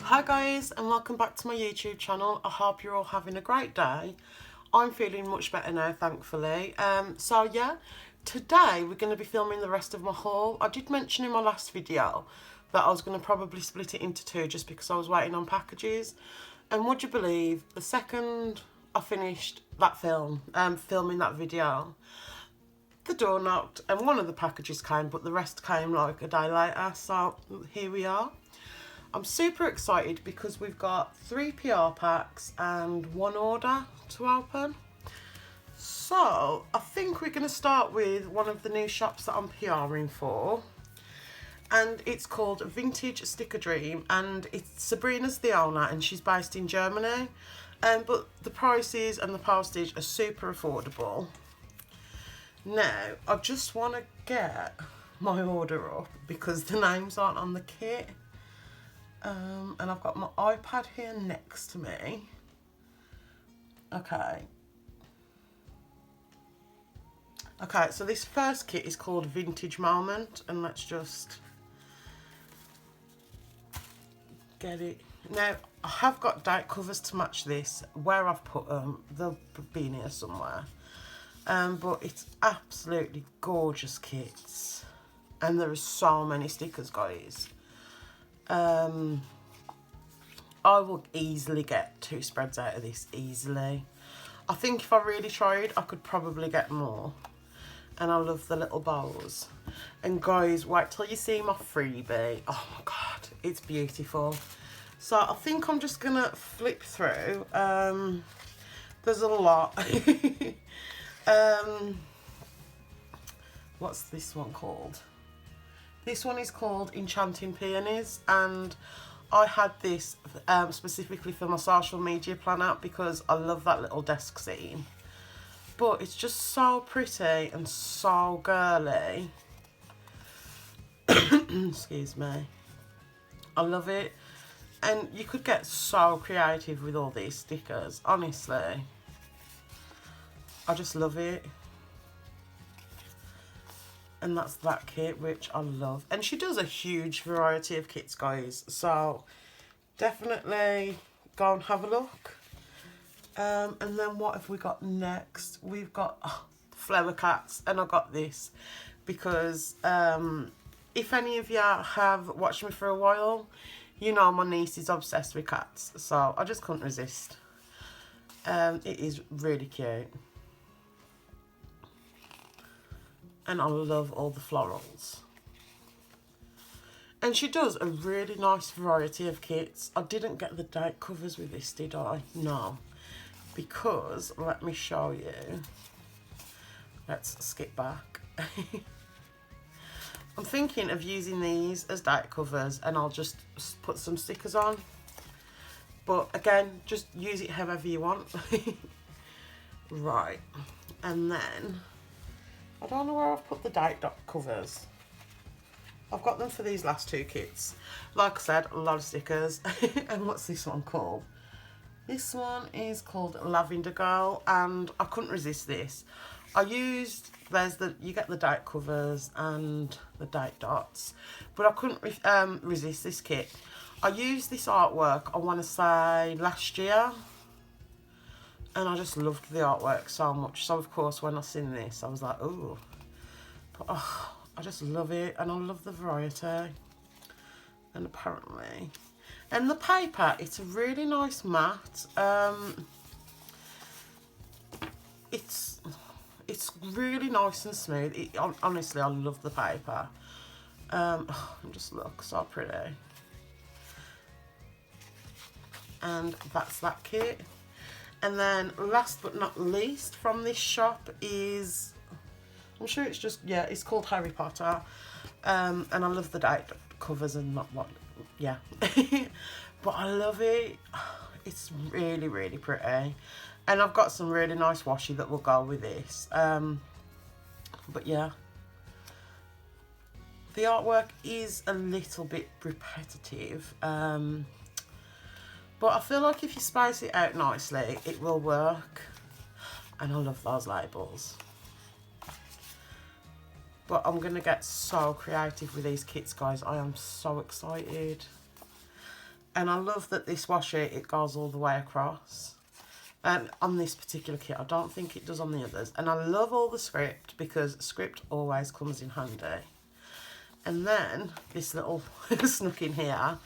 Hi guys, and welcome back to my YouTube channel. I hope you're all having a great day. I'm feeling much better now, thankfully. So yeah, today we're going to be filming the rest of my haul. I did mention in my last video that I was going to probably split it into two just because I was waiting on packages. And would you believe, the second I finished that filming that video, the door knocked and one of the packages came, but the rest came like a day later. So here we are. I'm super excited because we've got 3 PR packs and 1 order to open. So I think we're going to start with one of the new shops that I'm PRing for. And it's called Vintage Sticker Dream, and it's Sabrina's the owner and she's based in Germany. But the prices and the postage are super affordable. Now, I just want to get my order up because the names aren't on the kit. And I've got my iPad here next to me. Okay, so this first kit is called Vintage Moment, and let's just get it. Now, I have got date covers to match this. Where I've put them, they'll be in here somewhere. But it's absolutely gorgeous kits. And there are so many stickers, guys. I will easily get 2 spreads out of this, easily. I think if I really tried, I could probably get more. And I love the little bows. And guys, wait till you see my freebie. Oh my god, it's beautiful. So I think I'm just gonna flip through. There's a lot. What's this one called? This one is called Enchanting Peonies, and I had this specifically for my social media planner because I love that little desk scene. But it's just so pretty and so girly. Excuse me. I love it. And you could get so creative with all these stickers, honestly. I just love it. And that's that kit, which I love. And she does a huge variety of kits, guys. So definitely go and have a look. And then what have we got next? We've got flower cats. And I got this because if any of you have watched me for a while, you know my niece is obsessed with cats. So I just couldn't resist. It is really cute. And I love all the florals. And she does a really nice variety of kits. I didn't get the date covers with this, did I? No. Because, let me show you. Let's skip back. I'm thinking of using these as date covers and I'll just put some stickers on. But again, just use it however you want. Right. And then I don't know where I've put the date covers. I've got them for these last 2 kits. Like I said, a lot of stickers. And what's this one called? This one is called Lavender Girl, and I couldn't resist this. I used, you get the date covers and the date dots, but I couldn't resist this kit. I used this artwork, I want to say last year. And I just loved the artwork so much. So, of course, when I seen this, I was like, ooh. But, oh, I just love it. And I love the variety. And apparently. And the paper, it's a really nice matte. It's really nice and smooth. Honestly, I love the paper. It just looks so pretty. And that's that kit. And then last but not least from this shop is, I'm sure it's just, yeah, it's called Harry Potter. And I love the date covers and not what, yeah. But I love it. It's really, really pretty. And I've got some really nice washi that will go with this. But yeah. The artwork is a little bit repetitive. But I feel like if you space it out nicely, it will work. And I love those labels. But I'm going to get so creative with these kits, guys. I am so excited. And I love that this washi, it goes all the way across. And on this particular kit, I don't think it does on the others. And I love all the script because script always comes in handy. And then this little snuck in here.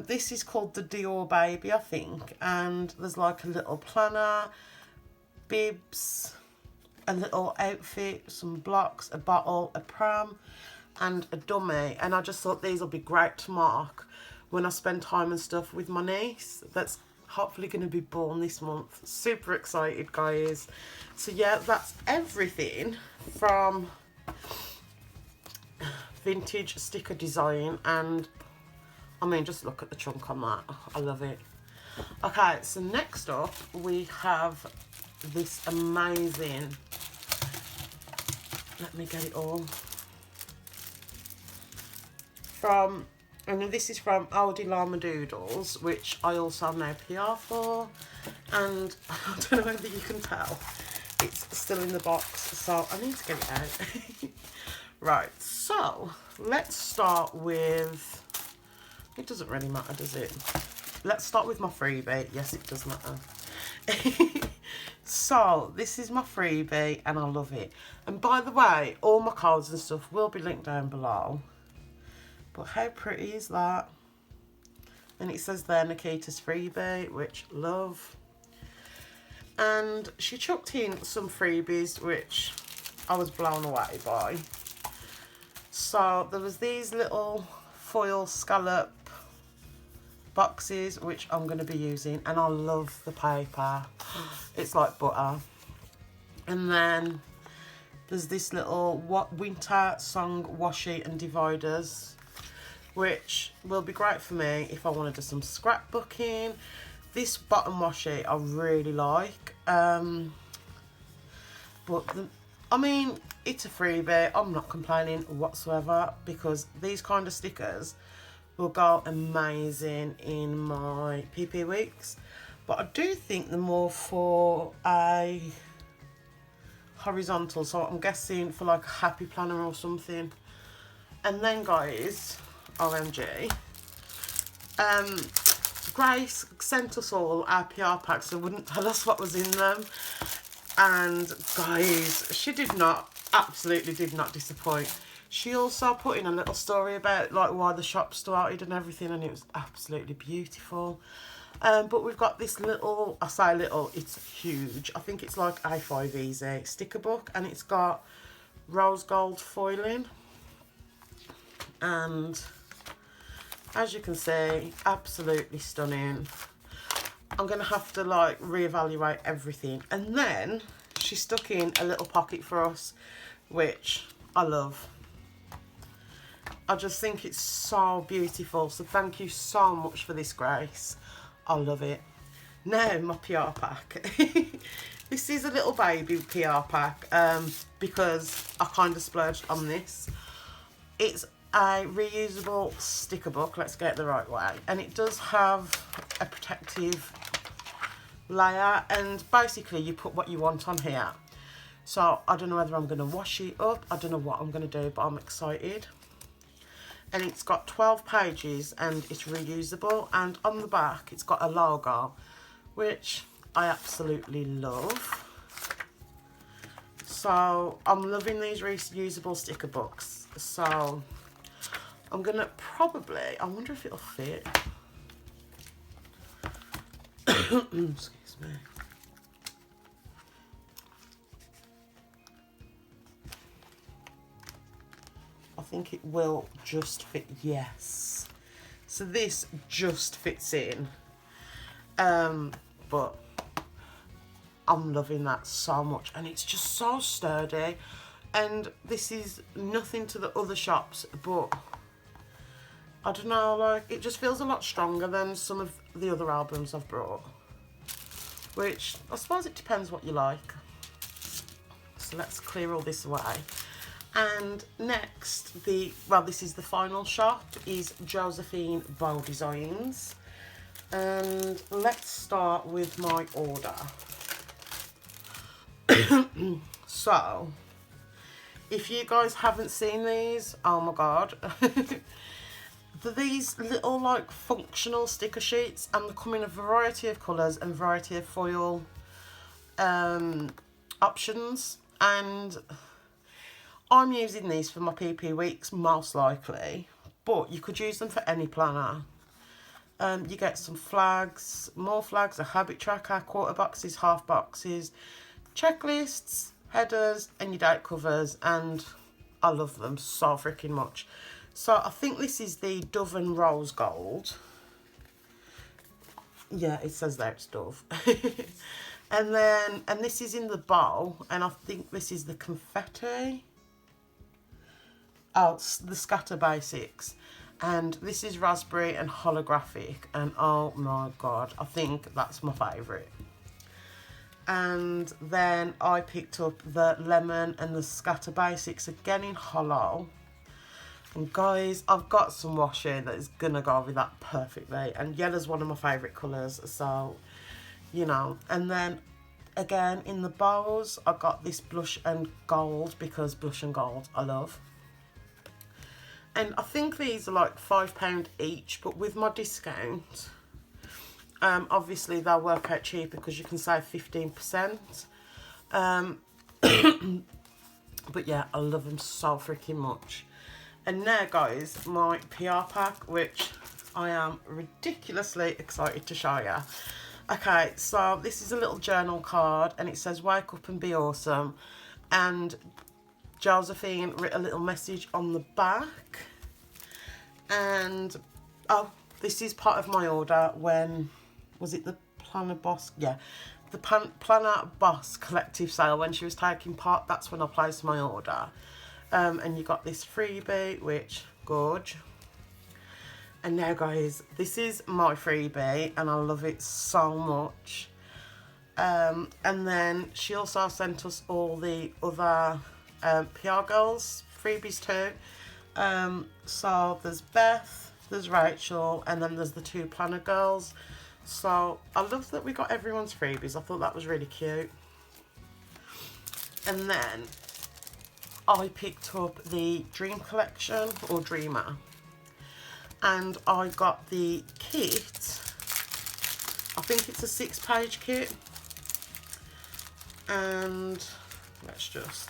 This is called the Dior Baby, I think. And there's like a little planner, bibs, a little outfit, some blocks, a bottle, a pram, and a dummy. And I just thought these will be great to mark when I spend time and stuff with my niece that's hopefully going to be born this month. Super excited, guys. So yeah, that's everything from Vintage Sticker Design. And I mean, just look at the trunk on that. I love it. Okay, so next up we have this amazing, let me get it all, from, and this is from Oodlemadoodles, which I also know PR for, and I don't know whether you can tell, it's still in the box, so I need to get it out. Right, so let's start with, it doesn't really matter, does it? Let's start with my freebie. Yes, it does matter. So this is my freebie and I love it. And by the way, all my codes and stuff will be linked down below. But how pretty is that? And it says there Nikitas freebie, which love. And she chucked in some freebies, which I was blown away by. So there was these little foil scallop boxes, which I'm going to be using, and I love the paper. It's like butter. And then there's this little winter song washi and dividers, which will be great for me if I want to do some scrapbooking. This bottom washi I really like, but I mean, it's a freebie. I'm not complaining whatsoever because these kind of stickers will go amazing in my PP weeks. But I do think they're more for a horizontal, so I'm guessing for like a happy planner or something. And then guys, OMG, Grace sent us all our PR packs, so wouldn't tell us what was in them. And guys, she absolutely did not disappoint. She also put in a little story about like why the shop started and everything, and it was absolutely beautiful. But we've got this little, I say little, it's huge. I think it's like A5 easy sticker book, and it's got rose gold foiling. And as you can see, absolutely stunning. I'm going to have to like reevaluate everything. And then she stuck in a little pocket for us, which I love. I just think it's so beautiful. So thank you so much for this, Grace. I love it. Now my PR pack. This is a little baby PR pack because I kind of splurged on this. It's a reusable sticker book, let's get it the right way, and it does have a protective layer, and basically you put what you want on here. So I don't know whether I'm going to wash it up, I don't know what I'm going to do, but I'm excited. And it's got 12 pages and it's reusable, and on the back it's got a logo, which I absolutely love. So I'm loving these reusable sticker books. So I'm gonna probably, I wonder if it'll fit. Excuse me. I think it will just fit, yes. So this just fits in. But I'm loving that so much, and it's just so sturdy. And this is nothing to the other shops, but I don't know, like, it just feels a lot stronger than some of the other albums I've brought, which I suppose it depends what you like. So let's clear all this away. And next, this is the final shop, is Josephine Bow Designs. And let's start with my order. So, if you guys haven't seen these, oh my god. They're these little like functional sticker sheets, and they come in a variety of colours and variety of foil options, and I'm using these for my PP weeks most likely, but you could use them for any planner. You get some flags, more flags, a habit tracker, quarter boxes, half boxes, checklists, headers, and your date covers, and I love them so freaking much. So I think this is the Dove and Rose Gold. Yeah, it says there it's Dove. And this is in the bow, and I think this is the confetti. Oh, it's the Scatter Basics. And this is raspberry and holographic, and oh my god, I think that's my favourite. And then I picked up the lemon and the Scatter Basics, again in hollow. And guys, I've got some washi that is gonna go with that perfectly, and yellow's one of my favourite colours, so you know. And then again in the bows, I got this blush and gold, because blush and gold I love. And I think these are like £5 each, but with my discount, obviously they'll work out cheaper because you can save 15%. But yeah, I love them so freaking much. And now guys, my PR pack, which I am ridiculously excited to show you. Okay, so this is a little journal card, and it says wake up and be awesome. And Josephine wrote a little message on the back, and oh, this is part of my order when, was it the Planner Boss? Yeah, the Planner Boss collective sale, when she was taking part, that's when I placed my order. And you got this freebie, which, gorge. And now guys, this is my freebie, and I love it so much. And then she also sent us all the other PR girls freebies too. So there's Beth, there's Rachel, and then there's the two planner girls. So I love that we got everyone's freebies. I thought that was really cute. And then I picked up the Dream Collection, or Dreamer, and I got the kit. I think it's a 6-page kit. And let's just,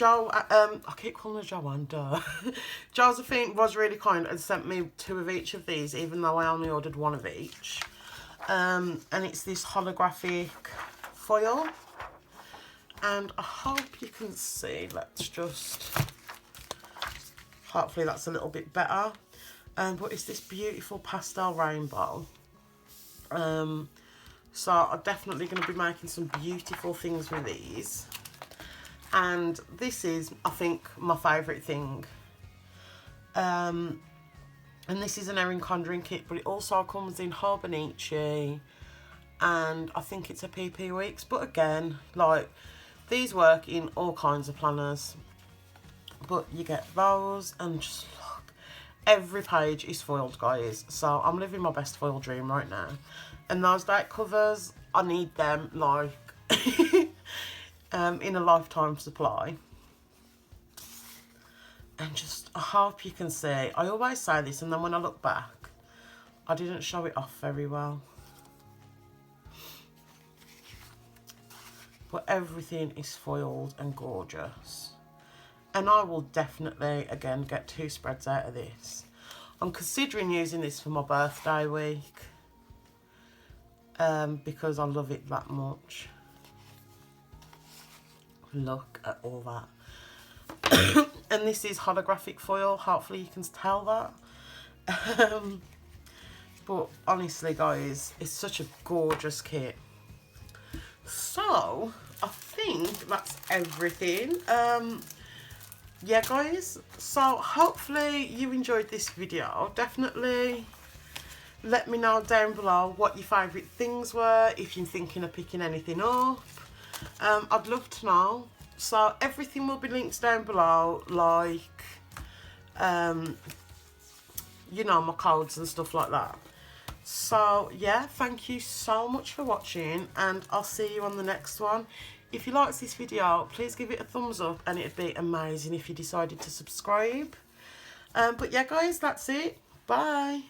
I keep calling her Joanne, duh. Josephine was really kind and sent me 2 of each of these, even though I only ordered 1 of each. And it's this holographic foil, and I hope you can see. Let's just, hopefully that's a little bit better. But it's this beautiful pastel rainbow. So I'm definitely going to be making some beautiful things with these. And this is, I think, my favourite thing. And this is an Erin Condren kit, but it also comes in Hobonichi, and I think it's a PP Weeks. But again, like, these work in all kinds of planners. But you get those, and just look, every page is foiled, guys. So I'm living my best foil dream right now. And those date covers, I need them like in a lifetime supply. And just, I hope you can see. I always say this, and then when I look back, I didn't show it off very well. But everything is foiled and gorgeous. And I will definitely, again, get 2 spreads out of this. I'm considering using this for my birthday week. Because I love it that much. Look at all that. And this is holographic foil. Hopefully you can tell that. But honestly, guys, it's such a gorgeous kit. So I think that's everything. Yeah, guys, so hopefully you enjoyed this video. Definitely let me know down below what your favourite things were, if you're thinking of picking anything up. I'd love to know. So everything will be linked down below, like you know, my codes and stuff like that. So yeah, thank you so much for watching, and I'll see you on the next one. If you liked this video, please give it a thumbs up, and it'd be amazing if you decided to subscribe. But yeah, guys, that's it. Bye.